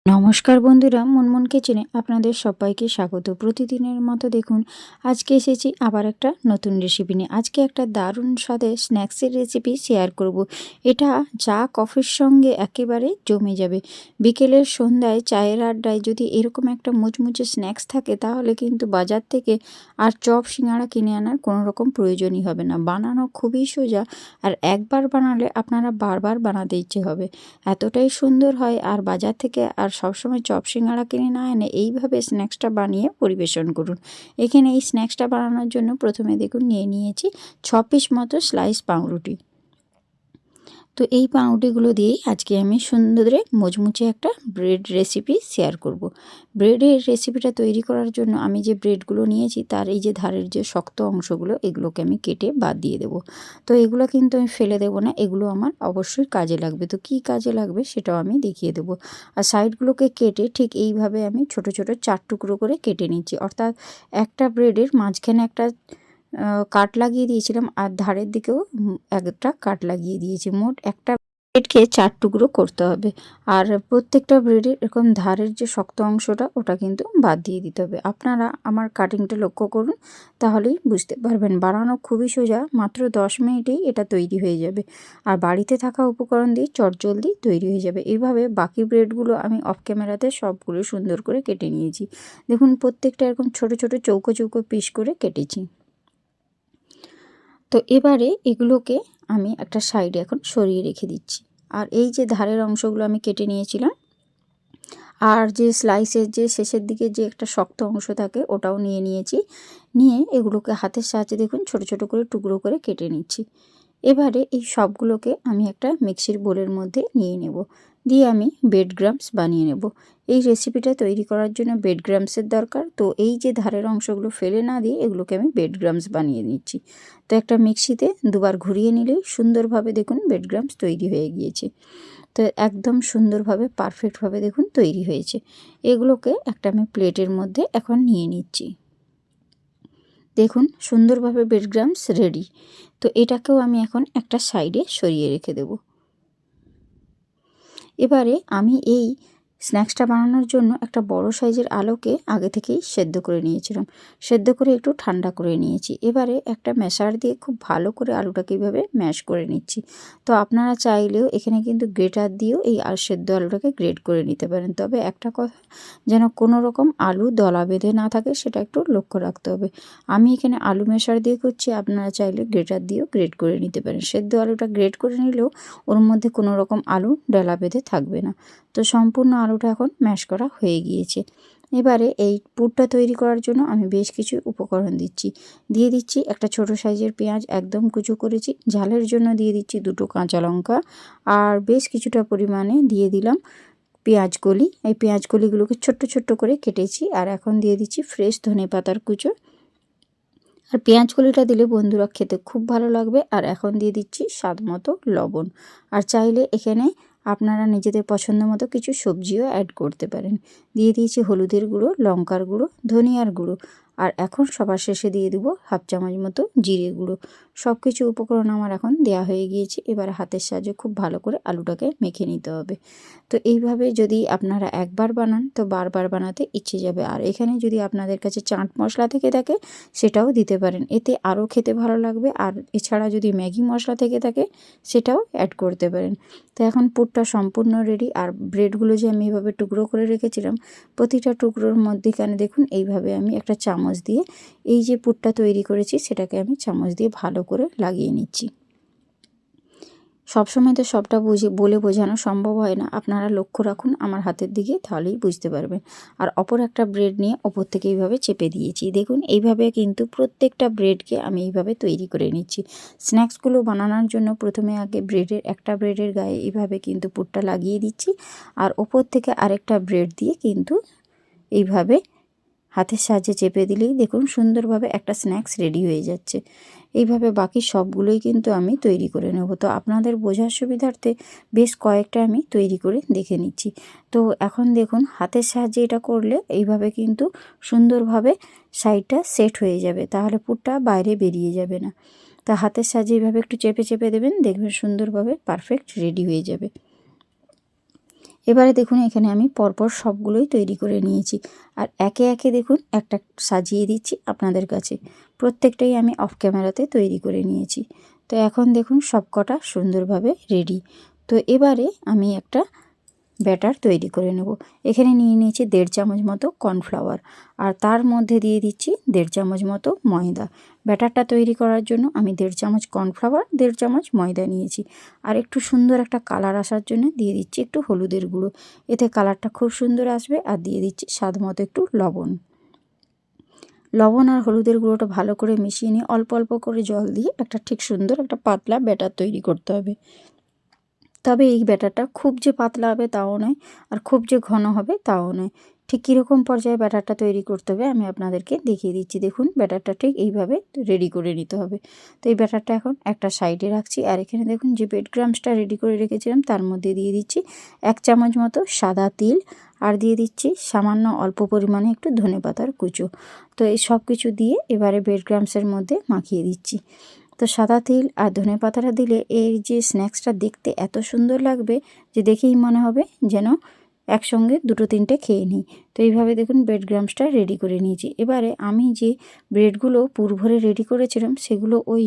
নমস্কার বন্ধুরা, মুনমুন কিচেনে আপনাদের সবাইকে স্বাগত। প্রতিদিনের মতো দেখুন আজকে এসেছি আবার একটা নতুন রেসিপি নিয়ে। আজকে একটা দারুণ স্বাদের স্ন্যাক্সের রেসিপি শেয়ার করব। এটা চা কফির সঙ্গে একেবারে জমে যাবে। বিকেলের সন্ধ্যায় চায়ের আড্ডায় যদি এরকম একটা মুচমুচে স্ন্যাক্স থাকে তাহলে কিন্তু বাজার থেকে আর চপ সিঙ্গাড়া কিনে আনার কোনো রকম প্রয়োজনই হবে না। বানানো খুবই সোজা, আর একবার বানালে আপনারা বারবার বানাতে ইচ্ছে হবে, এতটাই সুন্দর হয়। আর বাজার থেকে আর সবসময় চপ সিঙ্গাড়া কিনে না এনে এইভাবে স্ন্যাক্সটা বানিয়ে পরিবেশন করুন। এখানে এই স্ন্যাক্সটা বানানোর জন্য প্রথমে দেখুন নিয়ে নিয়েছি 6 পিস মতো স্লাইস পাউরুটি। তো এই পাউরুটিগুলো দিয়েই আজকে আমি সুন্দরে মুচমুচে একটা ব্রেড রেসিপি শেয়ার করব। ব্রেডের রেসিপিটা তৈরি করার জন্য আমি যে ব্রেডগুলো নিয়েছি তার এই যে ধারের যে শক্ত অংশগুলো এগুলোকে আমি কেটে বাদ দিয়ে দেবো। তো এগুলো কিন্তু আমি ফেলে দেবো না, এগুলো আমার অবশ্যই কাজে লাগবে। তো কী কাজে লাগবে সেটাও আমি দেখিয়ে দেবো। আর সাইডগুলোকে কেটে ঠিক এইভাবে আমি ছোট ছোট 4 টুকরো করে কেটে নিচ্ছি। অর্থাৎ একটা ব্রেডের মাঝখানে একটা কাট লাগিয়ে দিয়েছিলাম, আর ধারের দিকেও একটা কাট লাগিয়ে দিয়েছি। মোট একটা ব্রেডকে 4 টুকরো করতে হবে। আর প্রত্যেকটা ব্রেডের এরকম ধারের যে শক্ত অংশটা ওটা কিন্তু বাদ দিয়ে দিতে হবে। আপনারা আমার কাটিংটা লক্ষ্য করুন, তাহলেই বুঝতে পারবেন। বানানো খুবই সোজা, মাত্র 10 মিনিটেই এটা তৈরি হয়ে যাবে। আর বাড়িতে থাকা উপকরণ দিয়ে চটজলদি তৈরি হয়ে যাবে। এইভাবে বাকি ব্রেডগুলো আমি অফ ক্যামেরাতে সবগুলো সুন্দর করে কেটে নিয়েছি। দেখুন প্রত্যেকটা এরকম ছোট ছোট চৌকো চৌকো পিস করে কেটেছি। তো এবারে এগুলোকে আমি একটা সাইডে এখন সরিয়ে রেখে দিচ্ছি। আর এই যে ধারের অংশগুলো আমি কেটে নিয়েছিলাম, আর যে স্লাইসের যে শেষের দিকে যে একটা শক্ত অংশ থাকে ওটাও নিয়ে নিয়েছি। নিয়ে এগুলোকে হাতের সাহায্যে দেখুন ছোট ছোট করে টুকরো করে কেটে নিচ্ছি। এবারে এই সবগুলোকে আমি একটা মিক্সির বোলের মধ্যে নিয়ে নেব। দিয়ে আমি ব্রেড ক্রাম্বস বানিয়ে নেব। এই রেসিপিটা তৈরি করার জন্য ব্রেড ক্রাম্বসের দরকার। তো এই যে ধারের অংশগুলো ফেলে না দিয়ে এগুলোকে আমি ব্রেড ক্রাম্বস বানিয়ে নিচ্ছি। তো একটা মিক্সিতে দুবার ঘুরিয়ে নিলেই সুন্দরভাবে দেখুন ব্রেড ক্রাম্বস তৈরি হয়ে গিয়েছে। তো একদম সুন্দরভাবে পারফেক্টভাবে দেখুন তৈরি হয়েছে। এগুলোকে একটা আমি প্লেটের মধ্যে এখন নিয়ে নিচ্ছি। দেখুন সুন্দরভাবে ব্রেড ক্রাম্বস রেডি। তো এটাকেও আমি এখন একটা সাইডে সরিয়ে রেখে দেব। এবারে আমি এই স্ন্যাক্সটা বানানোর জন্য একটা বড় সাইজের আলুকে আগে থেকেই সেদ্ধ করে নিয়েছিলাম। সেদ্ধ করে একটু ঠান্ডা করে নিয়েছি। এবারে একটা ম্যাশার দিয়ে খুব ভালো করে আলুটাকে এইভাবে ম্যাশ করে নিচ্ছি। তো আপনারা চাইলেও এখানে কিন্তু গ্রেটার দিয়েও এই সেদ্ধ আলুটাকে গ্রেট করে নিতে পারেন। তবে একটা কথা, যেন কোনো রকম আলু দলা বেঁধে না থাকে সেটা একটু লক্ষ্য রাখতে হবে। আমি এখানে আলু ম্যাশার দিয়ে করছি, আপনারা চাইলে গ্রেটার দিয়েও গ্রেট করে নিতে পারেন। সেদ্ধ আলুটা গ্রেট করে নিলেও ওর মধ্যে কোনো রকম আলু ডলা বেঁধে থাকবে না। তো সম্পূর্ণ আলুটা এখন ম্যাশ করা হয়ে গিয়েছে। এবারে এই পুরটা তৈরি করার জন্য আমি বেশ কিছু উপকরণ দিয়ে দিচ্ছি একটা ছোট সাইজের পেঁয়াজ একদম কুচো করেছি। ঝালের জন্য দিয়ে দিচ্ছি 2টো কাঁচা লঙ্কা, আর বেশ কিছুটা পরিমাণে দিয়ে দিলাম পেঁয়াজ কলি। এই পেঁয়াজ কলিগুলোকে ছোট্ট ছোট্ট করে কেটেছি। আর এখন দিয়ে দিচ্ছি ফ্রেশ ধনেপাতার কুচো। আর পেঁয়াজ কলিটা দিলে বন্ধুরা খেতে খুব ভালো লাগবে। আর এখন দিয়ে দিচ্ছি স্বাদ মতো লবণ। আর চাইলে এখানে আপনারা নিজেদের পছন্দ মতো কিছু সবজিও অ্যাড করতে পারেন। দিয়ে দিয়েছি হলুদের গুঁড়ো, লঙ্কার গুঁড়ো, ধনিয়ার গুঁড়ো, আর এখন সবার শেষে দিয়ে দেবো 1/2 চামচ মতো জিরে গুঁড়ো। সব কিছু উপকরণ আমার এখন দেয়া হয়ে গিয়েছে। এবার হাতের সাহায্যে খুব ভালো করে আলুটাকে মেখে নিতে হবে। তো এইভাবে যদি আপনারা একবার বানান তো বারবার বানাতে ইচ্ছে যাবে। আর এখানে যদি আপনাদের কাছে চাট মশলা থেকে থাকে সেটাও দিতে পারেন, এতে আরও খেতে ভালো লাগবে। আর এছাড়া যদি ম্যাগি মশলা থেকে থাকে সেটাও অ্যাড করতে পারেন। তো এখন পুরটা সম্পূর্ণ রেডি। আর ব্রেডগুলো যে আমি এইভাবে টুকরো করে রেখেছিলাম, প্রতিটা টুকরোর মধ্যেখানে দেখুন এইভাবে আমি একটা চামচ দিয়ে এই যে পুরটা তৈরি করেছি সেটাকে আমি চামচ দিয়ে ভালো করে লাগিয়ে নিচ্ছি। সবসময় তো সবটা বলে বোঝানো সম্ভব হয় না, আপনারা লক্ষ্য রাখুন আমার হাতের দিকে, তাহলেই বুঝতে পারবেন। আর অপর একটা ব্রেড নিয়ে ওপর থেকে এইভাবে চেপে দিয়েছি। দেখুন এইভাবে কিন্তু প্রত্যেকটা ব্রেডকে আমি এইভাবে তৈরি করে নিচ্ছি। স্ন্যাক্সগুলো বানানোর জন্য প্রথমে আগে একটা ব্রেডের গায়ে এইভাবে কিন্তু পুরটা লাগিয়ে দিচ্ছি। আর ওপর থেকে আরেকটা ব্রেড দিয়ে কিন্তু এইভাবে হাতের সাহায্যে চেপে দিলেই দেখুন সুন্দরভাবে একটা স্ন্যাক্স রেডি হয়ে যাচ্ছে। এইভাবে বাকি সবগুলোই কিন্তু আমি তৈরি করে নেব। তো আপনাদের বোঝার সুবিধার্থে বেশ কয়েকটা আমি তৈরি করে দেখে নিচ্ছি। তো এখন দেখুন হাতের সাহায্যে এটা করলে এইভাবে কিন্তু সুন্দরভাবে সাইডটা সেট হয়ে যাবে, তাহলে পুরটা বাইরে বেরিয়ে যাবে না। তা হাতের সাহায্যে এইভাবে একটু চেপে চেপে দেবেন, দেখবেন সুন্দরভাবে পারফেক্ট রেডি হয়ে যাবে। এবারে দেখুন এখানে আমি পরপর সবগুলোই তৈরি করে নিয়েছি। আর একে একে দেখুন একটা সাজিয়ে দিচ্ছি আপনাদের কাছে। প্রত্যেকটাই আমি অফ ক্যামেরাতে তৈরি করে নিয়েছি। তো এখন দেখুন সবকটা সুন্দরভাবে রেডি। তো এবারে আমি একটা ব্যাটার তৈরি করে নেব। এখানে নিয়ে নিয়েছি 1.5 চামচ মতো কর্নফ্লাওয়ার, আর তার মধ্যে দিয়ে দিচ্ছি 1.5 চামচ মতো ময়দা। ব্যাটারটা তৈরি করার জন্য আমি 1.5 চামচ কর্নফ্লাওয়ার, 1.5 চামচ ময়দা নিয়েছি। আর একটু সুন্দর একটা কালার আসার জন্য দিয়ে দিচ্ছি একটু হলুদের গুঁড়ো, এতে কালারটা খুব সুন্দর আসবে। আর দিয়ে দিচ্ছি স্বাদ মতো একটু লবণ। লবণ আর হলুদের গুঁড়োটা ভালো করে মিশিয়ে নিয়ে অল্প অল্প করে জল দিয়ে একটা ঠিক সুন্দর একটা পাতলা ব্যাটার তৈরি করতে হবে। তবে এই ব্যাটারটা খুব যে পাতলা হবে তাও নয়, আর খুব যে ঘন হবে তাও নয়। ঠিক কীরকম পর্যায়ে ব্যাটারটা তৈরি করতে হবে আমি আপনাদেরকে দেখিয়ে দিচ্ছি। দেখুন ব্যাটারটা ঠিক এইভাবে রেডি করে নিতে হবে। তো এই ব্যাটারটা এখন একটা সাইডে রাখছি। আর এখানে দেখুন যে ব্রেড ক্রাম্বসটা রেডি করে রেখেছিলাম তার মধ্যে দিয়ে দিচ্ছি 1 চামচ মতো সাদা তিল, আর দিয়ে দিচ্ছি সামান্য অল্প পরিমাণে একটু ধনেপাতার কুচো। তো এই সব কিছু দিয়ে এবারে ব্রেড ক্রাম্বসের মধ্যে মাখিয়ে দিচ্ছি। তো সাদা তিল আর ধনেপাতাটা দিলে এই যে স্ন্যাক্সটা দেখতে এত সুন্দর লাগবে যে দেখেই মনে হবে যেন একসঙ্গে 2-3টে খেয়ে নিই। তো এইভাবে দেখুন ব্রেড ক্রাম্বসটা রেডি করে নিয়েছি। এবারে আমি যে ব্রেডগুলো পুর ভরে রেডি করেছিলাম সেগুলো ওই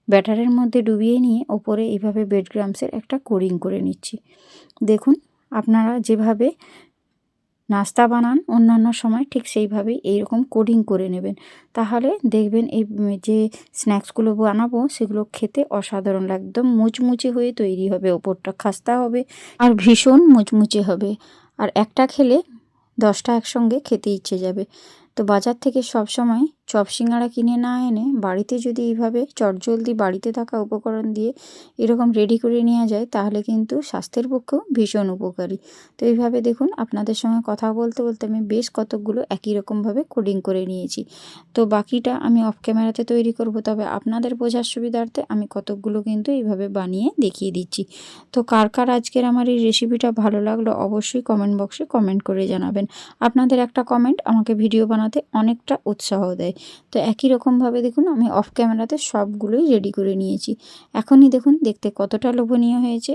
ব্যাটারের মধ্যে ডুবিয়ে নিয়ে ওপরে এইভাবে ব্রেড ক্রাম্বসের একটা কোটিং করে নিচ্ছি। দেখুন আপনারা যেভাবে নাস্তা বানান অন্যান্য সময় ঠিক সেইভাবেই এইরকম কোডিং করে নেবেন। তাহলে দেখবেন এই যে স্ন্যাক্সগুলো বানাবো সেগুলো খেতে অসাধারণ লাগে। একদম মুচমুচে হয়ে তৈরি হবে, ওপরটা খাস্তা হবে আর ভীষণ মুচমুচে হবে। আর একটা খেলে 10টা একসঙ্গে খেতে ইচ্ছে যাবে। তো বাজার থেকে সব সময় চপ সিঙ্গাড়া কিনে না এনে বাড়িতে যদি এইভাবে চটজলদি বাড়িতে থাকা উপকরণ দিয়ে এরকম রেডি করে নেওয়া যায় তাহলে কিন্তু স্বাস্থ্যের পক্ষেও ভীষণ উপকারী। তো এইভাবে দেখুন আপনাদের সঙ্গে কথা বলতে বলতে আমি বেশ কতকগুলো একই রকমভাবে কোডিং করে নিয়েছি। তো বাকিটা আমি অফ ক্যামেরাতে তৈরি করব, তবে আপনাদের বোঝার সুবিধার্থে আমি কতকগুলো কিন্তু এইভাবে বানিয়ে দেখিয়ে দিচ্ছি। তো কার কার আজকের আমার এই রেসিপিটা ভালো লাগলো অবশ্যই কমেন্ট বক্সে কমেন্ট করে জানাবেন। আপনাদের একটা কমেন্ট আমাকে ভিডিও বানাতে অনেকটা উৎসাহ দেয়। তো একই রকমভাবে দেখুন আমি অফ ক্যামেরাতে সবগুলোই রেডি করে নিয়েছি। এখনই দেখুন দেখতে কতটা লোভনীয় হয়েছে।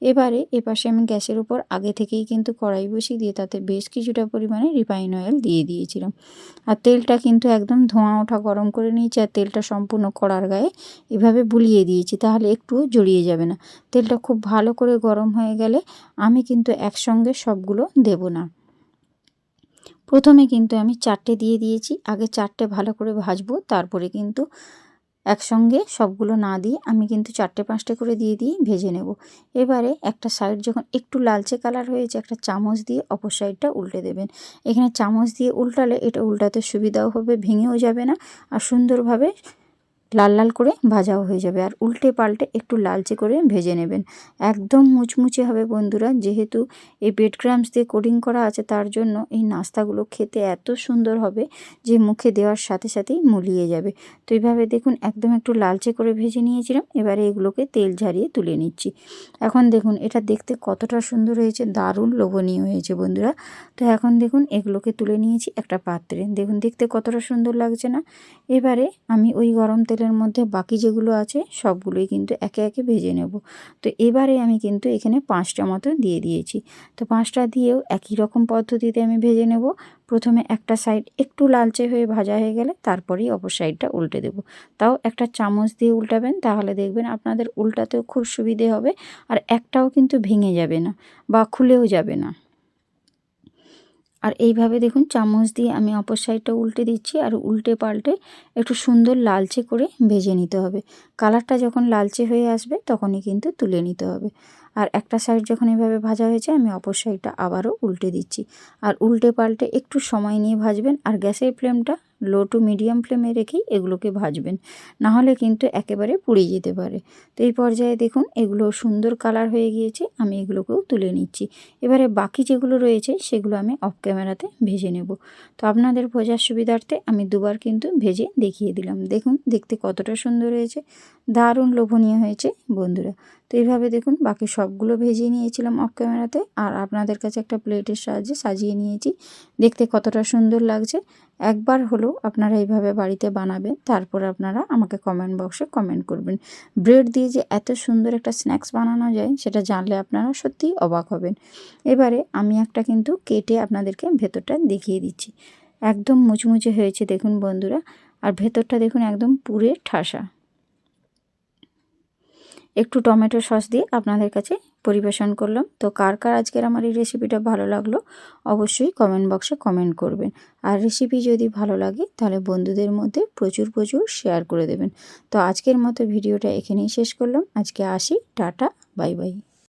এবারে এপাশে আমি গ্যাসের উপর আগে থেকেই কিন্তু কড়াই বসিয়ে দিয়ে তাতে বেশ কিছুটা পরিমাণে রিফাইন অয়েল দিয়ে দিয়েছিলাম। আর তেলটা কিন্তু একদম ধোঁয়া ওঠা গরম করে নিয়েছি, আর তেলটা সম্পূর্ণ কড়ার গায়ে এভাবে বুলিয়ে দিয়েছি, তাহলে একটুও জড়িয়ে যাবে না। তেলটা খুব ভালো করে গরম হয়ে গেলে আমি কিন্তু একসঙ্গে সবগুলো দেব না। প্রথমে কিন্তু আমি 4টে দিয়ে দিয়েছি, আগে 4টে ভালো করে ভাজবো, তারপরে কিন্তু একসঙ্গে সবগুলো না দিয়ে আমি কিন্তু 4টে-5টে করে দিয়ে ভেজে নেব। এবারে একটা সাইড যখন একটু লালচে কালার হয়েছে একটা চামচ দিয়ে অপর সাইডটা উল্টে দেবেন। এখানে চামচ দিয়ে উল্টালে এটা উল্টাতে সুবিধাও হবে, ভেঙেও যাবে না, আর সুন্দরভাবে লাল লাল করে ভাজাও হয়ে যাবে। আর উল্টে পাল্টে একটু লালচে করে ভেজে নেবেন। একদম মুচমুচে হবে বন্ধুরা, যেহেতু এই ব্রেড ক্রাম্বস দিয়ে কোটিং করা আছে তার জন্য এই নাস্তাগুলো খেতে এত সুন্দর হবে যে মুখে দেওয়ার সাথে সাথেই মুলিয়ে যাবে। তো এইভাবে দেখুন একদম একটু লালচে করে ভেজে নিয়েছিলাম। এবারে এগুলোকে তেল ঝারিয়ে তুলে নিচ্ছি। এখন দেখুন এটা দেখতে কতটা সুন্দর হয়েছে, দারুণ লোভনীয় হয়েছে বন্ধুরা। তো এখন দেখুন এগুলোকে তুলে নিয়েছি একটা পাত্রে, দেখুন দেখতে কতটা সুন্দর লাগছে না। এবারে আমি ওই গরম তেলের মধ্যে বাকি যেগুলো আছে সবগুলোই কিন্তু একে একে ভেজে নেব। তো এবারে আমি কিন্তু এখানে 5টা মতো দিয়ে দিয়েছি। তো 5টা দিয়েও একই রকম পদ্ধতিতে আমি ভেজে নেব। প্রথমে একটা সাইড একটু লালচে হয়ে ভাজা হয়ে গেলে তারপরেই অপর সাইডটা উল্টে দেব। তাও একটা চামচ দিয়ে উল্টাবেন, তাহলে দেখবেন আপনাদের উল্টাতেও খুব সুবিধে হবে, আর একটাও কিন্তু ভেঙে যাবে না বা খুলেও যাবে না। আর এইভাবে দেখুন চামচ দিয়ে আমি অপর সাইডটা উল্টে দিচ্ছি, আর উল্টে পাল্টে একটু সুন্দর লালচে করে ভেজে নিতে হবে। কালারটা যখন লালচে হয়ে আসবে তখনই কিন্তু তুলে নিতে হবে। আর একটা সাইড যখন এভাবে ভাজা হয়েছে আমি অপর সাইডটা আবারও উল্টে দিচ্ছি, আর উল্টে পাল্টে একটু সময় নিয়ে ভাজবেন। আর গ্যাসের ফ্লেমটা লো টু মিডিয়াম ফ্লেমে রেখেই এগুলোকে ভাজবেন, নাহলে কিন্তু একেবারে পুড়ে যেতে পারে। তো এই পর্যায়ে দেখুন এগুলো সুন্দর কালার হয়ে গিয়েছে, আমি এগুলোকেও তুলে নিচ্ছি। এবারে বাকি যেগুলো রয়েছে সেগুলো আমি অফ ক্যামেরাতে ভেজে নেব। তো আপনাদের বোঝার সুবিধার্থে আমি দুবার কিন্তু ভেজে দেখিয়ে দিলাম। দেখুন দেখতে কতটা সুন্দর হয়েছে, দারুণ লোভনীয় হয়েছে বন্ধুরা। তো তো এইভাবে দেখুন বাকি সবগুলো ভেজে নিয়েছিলাম অফ ক্যামেরাতে, আর আপনাদের কাছে একটা প্লেটের সাহায্যে সাজিয়ে নিয়েছি। দেখতে কতটা সুন্দর লাগছে। একবার হলেও আপনারা এইভাবে বাড়িতে বানাবেন, তারপর আপনারা আমাকে কমেন্ট বক্সে কমেন্ট করবেন। ব্রেড দিয়ে যে এত সুন্দর একটা স্ন্যাক্স বানানো যায় সেটা জানলে আপনারা সত্যিই অবাক হবেন। এবারে আমি একটা কিন্তু কেটে আপনাদেরকে ভেতরটা দেখিয়ে দিচ্ছি। একদম মুচমুচে হয়েছে দেখুন বন্ধুরা, আর ভেতরটা দেখুন একদম পুরে ঠাসা। একটু টমেটো সস দিয়ে আপনাদের কাছে পরিবেশন করলাম। তো কার কার আজকের আমার এই রেসিপিটা ভালো লাগলো অবশ্যই কমেন্ট বক্সে কমেন্ট করবেন। আর রেসিপি যদি ভালো লাগে তাহলে বন্ধুদের মধ্যে প্রচুর প্রচুর শেয়ার করে দেবেন। তো আজকের মতো ভিডিওটা এখানেই শেষ করলাম। আজকে আসি, টাটা, বাই বাই।